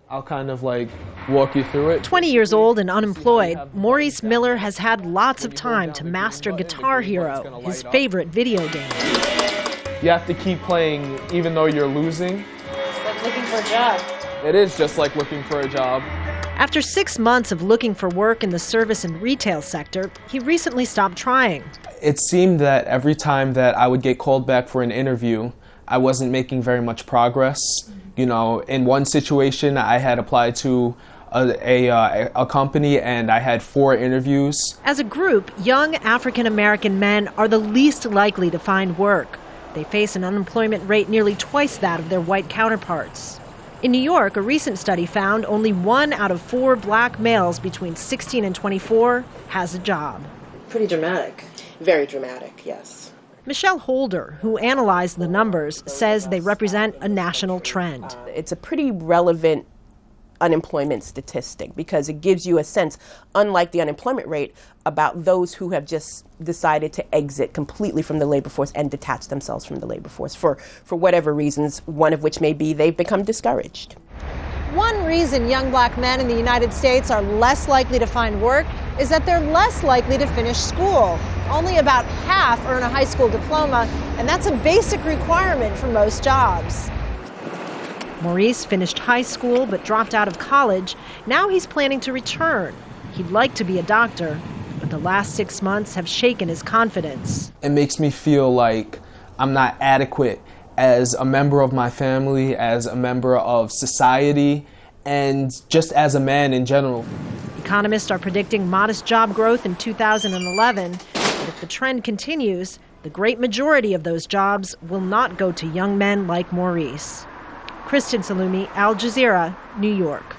I'll kind of like walk you through it. 20 years old and unemployed, Maurice Miller has had lots of time to master Guitar Hero, his favorite video game. You have to keep playing even though you're losing. It's like looking for a job. It is just like looking for a job. After 6 months of looking for work in the service and retail sector, he recently stopped trying. It seemed that every time that I would get called back for an interview, I wasn't making very much progress. You know, in one situation, I had applied to a company and I had 4 interviews. As a group, young African-American men are the least likely to find work. They face an unemployment rate nearly twice that of their white counterparts. In New York, a recent study found only 1 out of 4 black males between 16 and 24 has a job. Pretty dramatic. Very dramatic, yes. Michelle Holder, who analyzed the numbers, says they represent a national trend. It's a pretty relevant unemployment statistic because it gives you a sense, unlike the unemployment rate, about those who have just decided to exit completely from the labor force and detach themselves from the labor force for whatever reasons, one of which may be they've become discouraged. One reason young black men in the United States are less likely to find work is that they're less likely to finish school. Only about half earn a high school diploma, and that's a basic requirement for most jobs. Maurice finished high school but dropped out of college. Now he's planning to return. He'd like to be a doctor, but the last 6 months have shaken his confidence. It makes me feel like I'm not adequate as a member of my family, as a member of society, and just as a man in general. Economists are predicting modest job growth in 2011, but if the trend continues, the great majority of those jobs will not go to young men like Maurice. Kristen, Saloomey, Al Jazeera, New York.